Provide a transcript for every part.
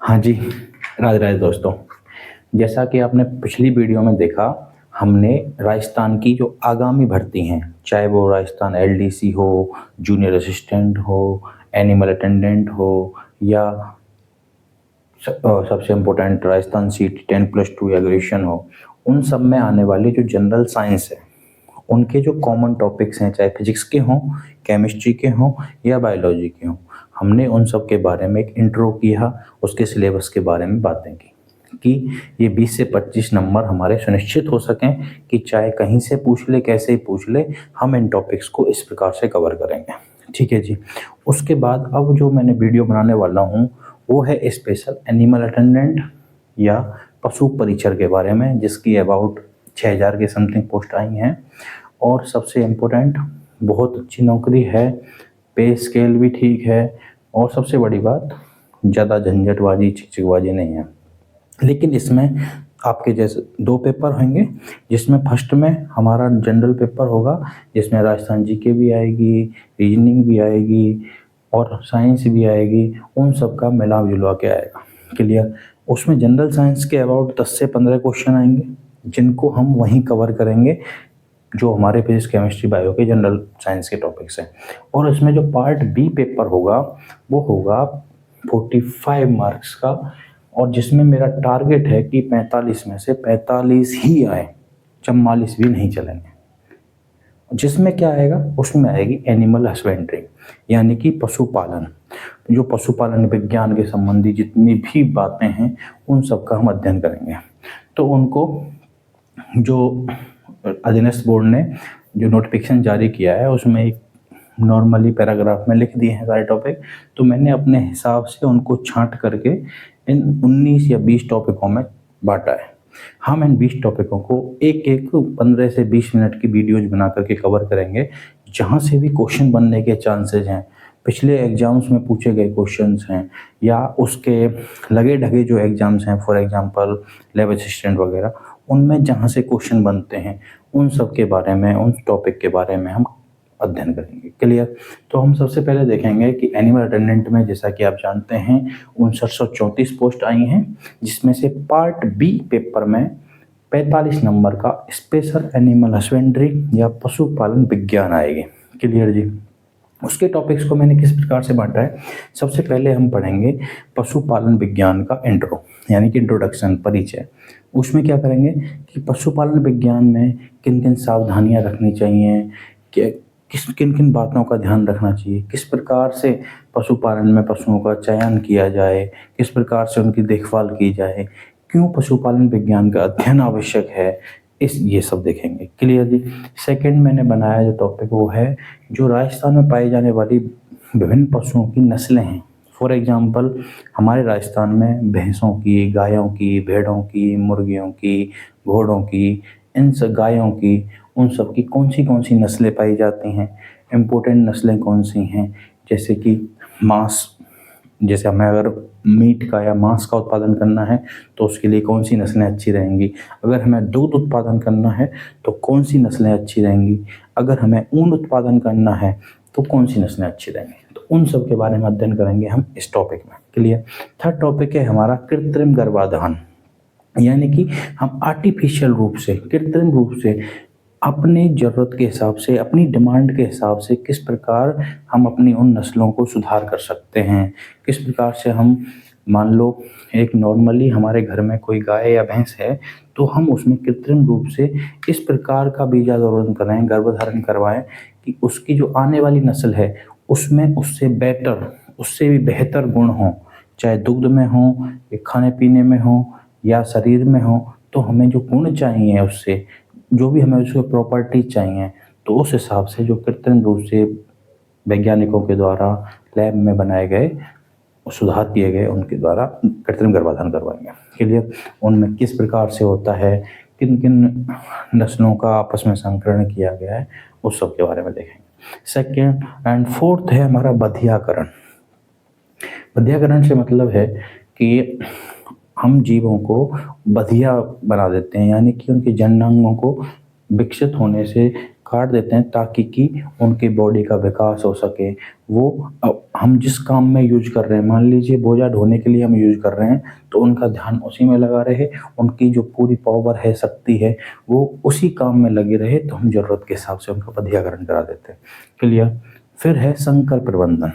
हाँ जी, राधे राधे दोस्तों। जैसा कि आपने पिछली वीडियो में देखा, हमने राजस्थान की जो आगामी भर्ती हैं, चाहे वो राजस्थान एलडीसी हो, जूनियर असिस्टेंट हो, एनिमल अटेंडेंट हो या सबसे इम्पोर्टेंट राजस्थान सीटी 10+2 या ग्रेजुएशन हो, उन सब में आने वाले जो जनरल साइंस है, उनके जो कॉमन टॉपिक्स हैं, चाहे फिजिक्स के हों, केमिस्ट्री के हों या बायोलॉजी के हों, हमने उन सब के बारे में एक इंट्रो किया, उसके सिलेबस के बारे में बातें की कि ये 20 से 25 नंबर हमारे सुनिश्चित हो सकें कि चाहे कहीं से पूछ ले, कैसे ही पूछ ले, हम इन टॉपिक्स को इस प्रकार से कवर करेंगे। ठीक है जी। उसके बाद अब जो मैंने वीडियो बनाने वाला हूँ वो है स्पेशल एनिमल अटेंडेंट या पशु परिचर के बारे में, जिसकी अबाउट 6000 के समथिंग पोस्ट आई हैं और सबसे इम्पोर्टेंट बहुत अच्छी नौकरी है, पे स्केल भी ठीक है और सबसे बड़ी बात ज़्यादा झंझटबाजी चिकचिकबाजी नहीं है। लेकिन इसमें आपके जैसे 2 पेपर होंगे, जिसमें फर्स्ट में हमारा जनरल पेपर होगा, जिसमें राजस्थान जीके भी आएगी, रीजनिंग भी आएगी और साइंस भी आएगी, उन सब का मिला जुलवा के आएगा। क्लियर। उसमें जनरल साइंस के अबाउट 10 से 15 क्वेश्चन आएंगे, जिनको हम वहीं कवर करेंगे जो हमारे फिजिक्स केमिस्ट्री बायो के जनरल साइंस के टॉपिक्स हैं। और इसमें जो पार्ट बी पेपर होगा वो होगा 45 मार्क्स का, और जिसमें मेरा टारगेट है कि 45 में से 45 ही आए, 44 भी नहीं चलेंगे। जिसमें क्या आएगा, उसमें आएगी एनिमल हस्बेंड्री यानी कि पशुपालन। जो पशुपालन विज्ञान के संबंधी जितनी भी बातें हैं उन सब का हम अध्ययन करेंगे। तो उनको जो अधीनस्थ बोर्ड ने जो नोटिफिकेशन जारी किया है उसमें एक नॉर्मली पैराग्राफ में लिख दिए हैं सारे टॉपिक, तो मैंने अपने हिसाब से उनको छांट करके इन 19 या 20 टॉपिकों में बांटा है। हम इन 20 टॉपिकों को एक एक 15 से 20 मिनट की वीडियोज बना करके कवर करेंगे, जहाँ से भी क्वेश्चन बनने के चांसेस हैं, पिछले एग्जाम्स में पूछे गए क्वेश्चंस हैं या उसके लगे ढगे जो एग्जाम्स हैं, फॉर एग्जांपल लैब असिस्टेंट वगैरह, उनमें जहाँ से क्वेश्चन बनते हैं उन सब के बारे में, उन टॉपिक के बारे में हम अध्ययन करेंगे। क्लियर। तो हम सबसे पहले देखेंगे कि एनिमल अटेंडेंट में, जैसा कि आप जानते हैं, 5934 पोस्ट आई हैं, जिसमें से पार्ट बी पेपर में 45 नंबर का स्पेशल एनिमल हस्बेंड्री या पशुपालन विज्ञान आएगी। क्लियर जी। उसके टॉपिक्स को मैंने किस प्रकार से बांटा है, सबसे पहले हम पढ़ेंगे पशुपालन विज्ञान का इंट्रो यानी कि इंट्रोडक्शन, परिचय। उसमें क्या करेंगे कि पशुपालन विज्ञान में किन किन सावधानियां रखनी चाहिए, किन किन बातों का ध्यान रखना चाहिए, किस प्रकार से पशुपालन में पशुओं का चयन किया जाए, किस प्रकार से उनकी देखभाल की जाए, क्यों पशुपालन विज्ञान का अध्ययन आवश्यक है, ये सब देखेंगे। क्लियर जी। सेकंड मैंने बनाया जो टॉपिक वो है जो राजस्थान में पाई जाने वाली विभिन्न पशुओं की नस्लें हैं। फॉर एग्जांपल हमारे राजस्थान में भैंसों की, गायों की, भेड़ों की, मुर्गियों की, घोड़ों की, इन सब गायों की, उन सब की कौन सी नस्लें पाई जाती हैं, इम्पोर्टेंट नस्लें कौन सी हैं, जैसे कि मांस, जैसे हमें अगर मीट का या मांस का उत्पादन करना है तो उसके लिए कौन सी नस्लें अच्छी रहेंगी, अगर हमें दूध उत्पादन करना है तो कौन सी नस्लें अच्छी रहेंगी, अगर हमें ऊन उत्पादन करना है तो कौन सी नस्लें अच्छी रहेंगी। तो उन सब के बारे में अध्ययन करेंगे हम इस टॉपिक में। क्लियर। थर्ड टॉपिक है हमारा कृत्रिम गर्भाधान, यानी कि हम आर्टिफिशियल रूप से, कृत्रिम रूप से अपनी ज़रूरत के हिसाब से, अपनी डिमांड के हिसाब से किस प्रकार हम अपनी उन नस्लों को सुधार कर सकते हैं, किस प्रकार से हम, मान लो एक नॉर्मली हमारे घर में कोई गाय या भैंस है तो हम उसमें कृत्रिम रूप से इस प्रकार का बीजारोपण कराएं, गर्भधारण करवाएं कि उसकी जो आने वाली नस्ल है उसमें उससे बेटर, उससे भी बेहतर गुण हों, चाहे दुग्ध में हो या खाने पीने में हो या शरीर में हो। तो हमें जो गुण चाहिए उससे, जो भी हमें उसको प्रॉपर्टी चाहिए, तो उस हिसाब से जो कृत्रिम रूप से वैज्ञानिकों के द्वारा लैब में बनाए गए, सुधार किए गए, उनके द्वारा कृत्रिम गर्भाधान करवाएंगे। क्लियर। उनमें किस प्रकार से होता है, किन किन नस्लों का आपस में संकरण किया गया है, उस सब के बारे में देखेंगे। सेकेंड एंड फोर्थ है हमारा बधियाकरण। बधियाकरण से मतलब है कि हम जीवों को बधिया बना देते हैं, यानी कि उनके जननांगों को विकसित होने से काट देते हैं ताकि कि उनकी बॉडी का विकास हो सके। वो हम जिस काम में यूज कर रहे हैं, मान लीजिए बोझा ढोने के लिए हम यूज कर रहे हैं, तो उनका ध्यान उसी में लगा रहे, उनकी जो पूरी पावर है, शक्ति है, वो उसी काम में लगी रहे, तो हम जरूरत के हिसाब से उनका बधियाकरण करा देते हैं। क्लियर। फिर है संकर प्रबंधन,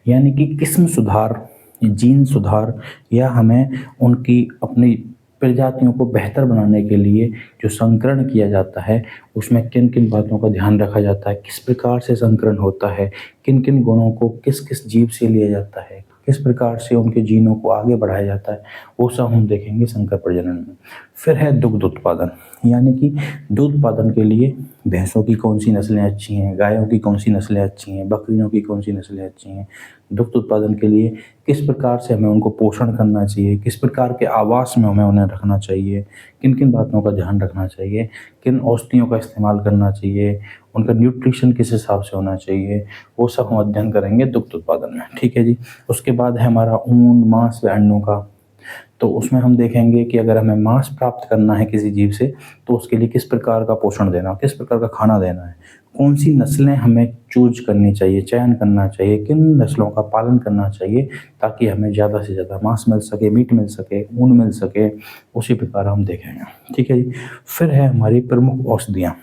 यानी कि किस्म सुधार, जीन सुधार, या हमें उनकी अपनी प्रजातियों को बेहतर बनाने के लिए जो संकरण किया जाता है, उसमें किन किन बातों का ध्यान रखा जाता है, किस प्रकार से संकरण होता है, किन किन गुणों को किस किस जीव से लिया जाता है, किस प्रकार से उनके जीनों को आगे बढ़ाया जाता है, वो सब हम देखेंगे संकर प्रजनन में। फिर है दुग्ध उत्पादन, यानी कि दूध उत्पादन के लिए भैंसों की कौन सी नस्लें अच्छी हैं, गायों की कौन सी नस्लें अच्छी हैं, बकरियों की कौन सी नस्लें अच्छी हैं। दुग्ध उत्पादन के लिए किस प्रकार से हमें उनको पोषण करना चाहिए, किस प्रकार के आवास में हमें उन्हें रखना चाहिए, किन किन बातों का ध्यान रखना चाहिए, किन औषधियों का इस्तेमाल करना चाहिए, उनका न्यूट्रिशन किस हिसाब से होना चाहिए, वो सब हम अध्ययन करेंगे दुग्ध उत्पादन में। ठीक है जी। उसके बाद है हमारा ऊन, मांस व अंडों का। तो उसमें हम देखेंगे कि अगर हमें मांस प्राप्त करना है किसी जीव से, तो उसके लिए किस प्रकार का पोषण देना, किस प्रकार का खाना देना है, कौन सी नस्लें हमें चूज करनी चाहिए, चयन करना चाहिए, किन नस्लों का पालन करना चाहिए, ताकि हमें ज़्यादा से ज़्यादा मांस मिल सके, मीट मिल सके, ऊन मिल सके, उसी प्रकार हम देखेंगे। ठीक है जी। फिर है हमारी प्रमुख औषधियाँ,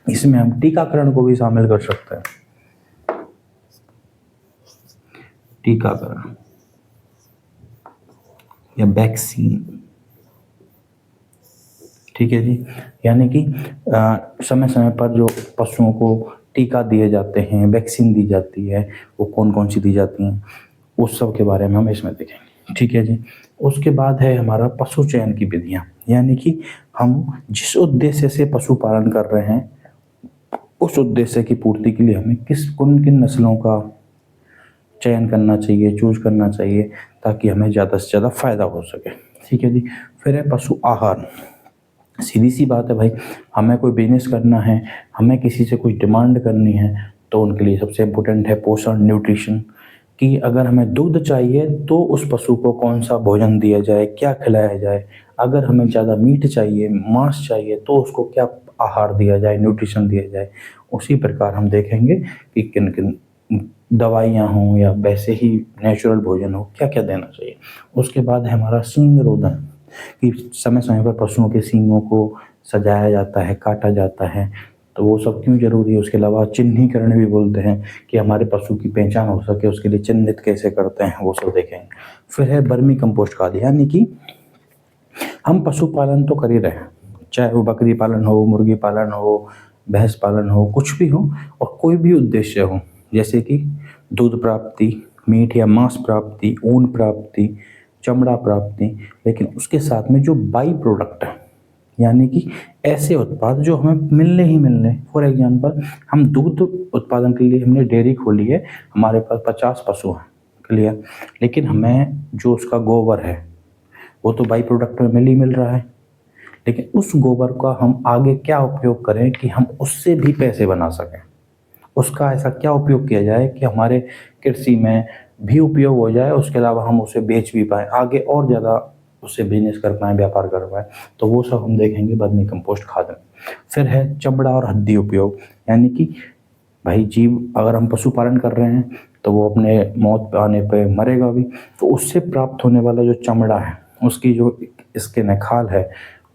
इसमें हम टीकाकरण को भी शामिल कर सकते हैं। टीकाकरण या वैक्सीन। ठीक है जी। यानी कि समय समय पर जो पशुओं को टीका दिए जाते हैं, वैक्सीन दी जाती है, वो कौन कौन सी दी जाती हैं, उस सब के बारे में हम इसमें देखेंगे। ठीक है जी। उसके बाद है हमारा पशु चयन की विधियाँ, यानी कि हम जिस उद्देश्य से पशुपालन कर रहे हैं, उस उद्देश्य की पूर्ति के लिए हमें किन किन नस्लों का चयन करना चाहिए, चूज करना चाहिए, ताकि हमें ज़्यादा से ज़्यादा फायदा हो सके। ठीक है जी। फिर है पशु आहार। सीधी सी बात है भाई, हमें कोई बिजनेस करना है, हमें किसी से कुछ डिमांड करनी है, तो उनके लिए सबसे इम्पोर्टेंट है पोषण, न्यूट्रिशन, कि अगर हमें दूध चाहिए तो उस पशु को कौन सा भोजन दिया जाए, क्या खिलाया जाए। अगर हमें ज़्यादा मीट चाहिए, मांस चाहिए, तो उसको क्या आहार दिया जाए, न्यूट्रिशन दिया जाए। उसी प्रकार हम देखेंगे कि किन किन दवाइयाँ हों या वैसे ही नेचुरल भोजन हो, क्या क्या देना चाहिए। उसके बाद है हमारा सींग रोधन, कि समय समय पर पशुओं के सींगों को सजाया जाता है, काटा जाता है, तो वो सब क्यों जरूरी है। उसके अलावा चिन्हीकरण भी बोलते हैं, कि हमारे पशु की पहचान हो सके, उसके लिए चिन्हित कैसे करते हैं, वो सब देखेंगे। फिर है वर्मी कंपोस्ट खाद, यानी कि हम पशुपालन तो कर ही रहे हैं, चाहे वो बकरी पालन हो, मुर्गी पालन हो, भैंस पालन हो, कुछ भी हो, और कोई भी उद्देश्य हो, जैसे कि दूध प्राप्ति, मीट या मांस प्राप्ति, ऊन प्राप्ति, चमड़ा प्राप्ति, लेकिन उसके साथ में जो बाई प्रोडक्ट है, यानी कि ऐसे उत्पाद जो हमें मिलने ही मिलने। फॉर एग्जांपल, हम दूध उत्पादन के लिए हमने डेयरी खोली है, हमारे पास 50 पशु हैं, क्लियर, लेकिन हमें जो उसका गोबर है वो तो बाई प्रोडक्ट में मिल ही मिल रहा है, लेकिन उस गोबर का हम आगे क्या उपयोग करें कि हम उससे भी पैसे बना सकें। उसका ऐसा क्या उपयोग किया जाए कि हमारे कृषि में भी उपयोग हो जाए, उसके अलावा हम उसे बेच भी पाएँ, आगे और ज़्यादा उससे बिजनेस कर पाएँ, व्यापार कर पाएँ। तो वो सब हम देखेंगे वर्मी कंपोस्ट खाद में। फिर है चमड़ा और हड्डी उपयोग, यानी कि भाई जीव अगर हम पशुपालन कर रहे हैं तो वो अपने मौत पे आने पे मरेगा भी, तो उससे प्राप्त होने वाला जो चमड़ा है, उसकी जो स्किन है, खाल है,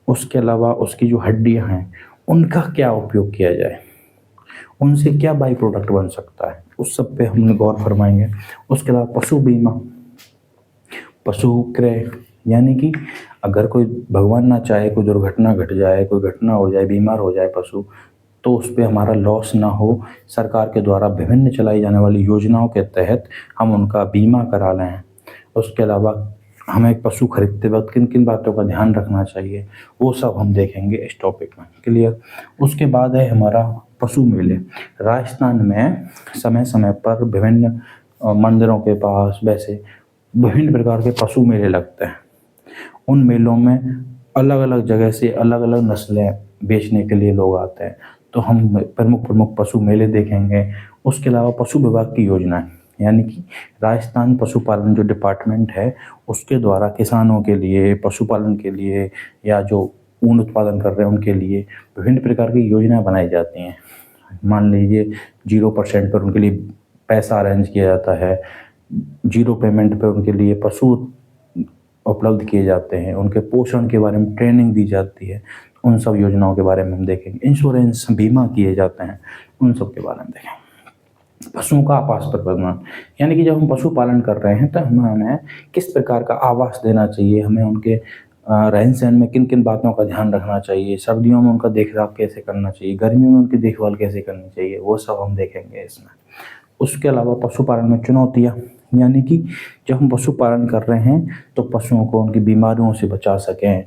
उसके अलावा उसकी जो हड्डियाँ हैं, उनका क्या उपयोग किया जाए, उनसे क्या बाई प्रोडक्ट बन सकता है, उस सब पे हम गौर फरमाएंगे। उसके अलावा पशु बीमा, पशु क्रय, यानी कि अगर कोई भगवान ना चाहे कोई दुर्घटना घट जाए, कोई घटना हो जाए, बीमार हो जाए पशु, तो उस पर हमारा लॉस ना हो, सरकार के द्वारा विभिन्न चलाई जाने वाली योजनाओं के तहत हम उनका बीमा करा लें। उसके अलावा हमें एक पशु खरीदते वक्त किन किन बातों का ध्यान रखना चाहिए, वो सब हम देखेंगे इस टॉपिक में, क्लियर। उसके बाद है हमारा पशु मेले। राजस्थान में समय समय पर विभिन्न मंदिरों के पास वैसे विभिन्न प्रकार के पशु मेले लगते हैं। उन मेलों में अलग अलग जगह से अलग अलग नस्लें बेचने के लिए लोग आते हैं, तो हम प्रमुख प्रमुख पशु मेले देखेंगे। उसके अलावा पशु विभाग की योजनाएं, यानी कि राजस्थान पशुपालन जो डिपार्टमेंट है, उसके द्वारा किसानों के लिए, पशुपालन के लिए, या जो ऊन उत्पादन कर रहे हैं उनके लिए विभिन्न प्रकार की योजनाएं बनाई जाती हैं। मान लीजिए 0% पर उनके लिए पैसा अरेंज किया जाता है, 0 पेमेंट पर उनके लिए पशु उपलब्ध किए जाते हैं, उनके पोषण के बारे में ट्रेनिंग दी जाती है। उन सब योजनाओं के बारे में हम देखेंगे। इंश्योरेंस बीमा किए जाते हैं, उन सब के बारे में देखेंगे। पशुओं का आवास प्रबंधन, यानी कि जब हम पशु पालन कर रहे हैं तो हमें किस प्रकार का आवास देना चाहिए, हमें उनके रहन सहन में किन किन बातों का ध्यान रखना चाहिए, सर्दियों में उनका देखभाल कैसे करना चाहिए, गर्मियों में उनकी देखभाल कैसे करनी चाहिए, वो सब हम देखेंगे इसमें। उसके अलावा पशुपालन में चुनौतियाँ, यानी कि जब हम पशुपालन कर रहे हैं तो पशुओं को उनकी बीमारियों से बचा सकें,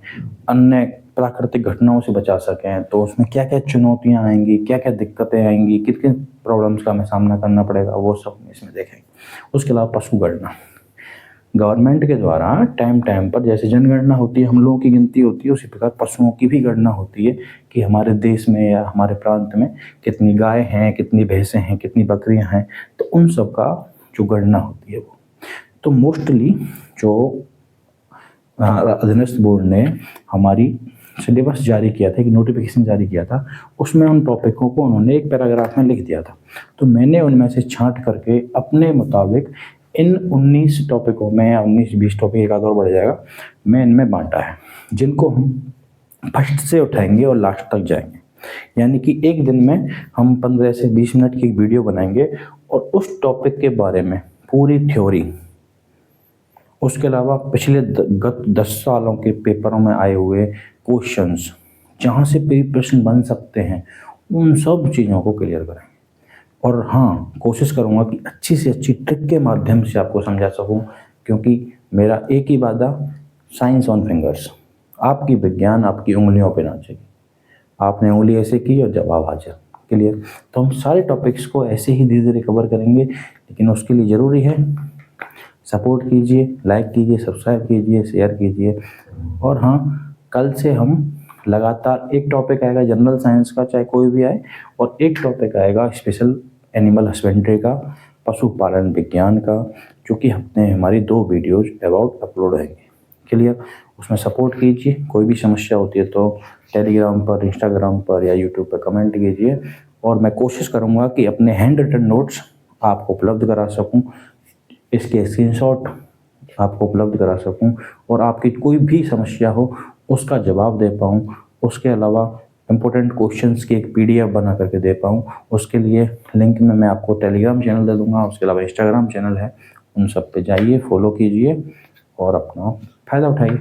अन्य प्राकृतिक घटनाओं से बचा सकें, तो उसमें क्या क्या चुनौतियाँ आएंगी, क्या क्या दिक्कतें आएंगी, किन किन प्रॉब्लम्स का हमें सामना करना पड़ेगा, वो सब इसमें देखेंगे। उसके अलावा पशु गणना, गवर्नमेंट के द्वारा टाइम टाइम पर जैसे जनगणना होती है, हम लोगों की गिनती होती है, उसी प्रकार पशुओं की भी गणना होती है कि हमारे देश में या हमारे प्रांत में कितनी गाय हैं, कितनी भैंसें हैं, कितनी बकरियां हैं, तो उन सब का जो गणना होती है वो। तो मोस्टली जो अधीनस्थ बोर्ड ने हमारी सिलेबस जारी किया था, एक नोटिफिकेशन जारी किया था, उसमें उन टॉपिकों को उन्होंने एक पैराग्राफ में लिख दिया था। तो मैंने उनमें से छांट करके अपने मुताबिक इन 19 टॉपिकों में या 19-20 टॉपिक, एक आधा और बढ़ जाएगा, मैं इनमें बांटा है, जिनको हम फर्स्ट से उठाएंगे और लास्ट तक जाएंगे। यानी कि एक दिन में हम 15 से 20 मिनट की एक वीडियो बनाएंगे और उस टॉपिक के बारे में पूरी थ्योरी, उसके अलावा पिछले गत 10 सालों के पेपरों में आए हुए क्वेश्चंस, जहाँ से प्रश्न बन सकते हैं, उन सब चीज़ों को क्लियर करेंगे। और हाँ, कोशिश करूँगा कि अच्छी से अच्छी ट्रिक के माध्यम से आपको समझा सकूँ, क्योंकि मेरा एक ही वादा, साइंस ऑन फिंगर्स, आपकी विज्ञान आपकी उंगलियों पे ना चाहिए। आपने उंगली ऐसे की और जवाब हाजिर, क्लियर। तो हम सारे टॉपिक्स को ऐसे ही धीरे धीरे कवर करेंगे, लेकिन उसके लिए ज़रूरी है सपोर्ट कीजिए, लाइक कीजिए, सब्सक्राइब कीजिए, शेयर कीजिए। और हाँ, कल से हम लगातार एक टॉपिक आएगा जनरल साइंस का, चाहे कोई भी आए, और एक टॉपिक आएगा स्पेशल एनिमल हस्बेंड्री का, पशुपालन विज्ञान का, जो कि हफ्ते में हमारी 2 वीडियोज अबाउट अपलोड होंगे, क्लियर। उसमें सपोर्ट कीजिए। कोई भी समस्या होती है तो टेलीग्राम पर, इंस्टाग्राम पर या यूट्यूब पर कमेंट कीजिए, और मैं कोशिश करूँगा कि अपने हैंड रिटन नोट्स आपको उपलब्ध करा सकूँ, इसके स्क्रीनशॉट आपको उपलब्ध करा सकूं, और आपकी कोई भी समस्या हो उसका जवाब दे पाऊं। उसके अलावा इम्पोर्टेंट क्वेश्चंस की एक PDF बना करके दे पाऊं। उसके लिए लिंक में मैं आपको टेलीग्राम चैनल दे दूंगा, उसके अलावा इंस्टाग्राम चैनल है, उन सब पे जाइए, फॉलो कीजिए और अपना फ़ायदा उठाइए।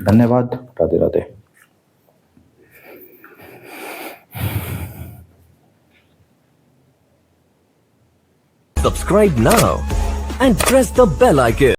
धन्यवाद। Radhe Radhe. Subscribe now and press the bell icon.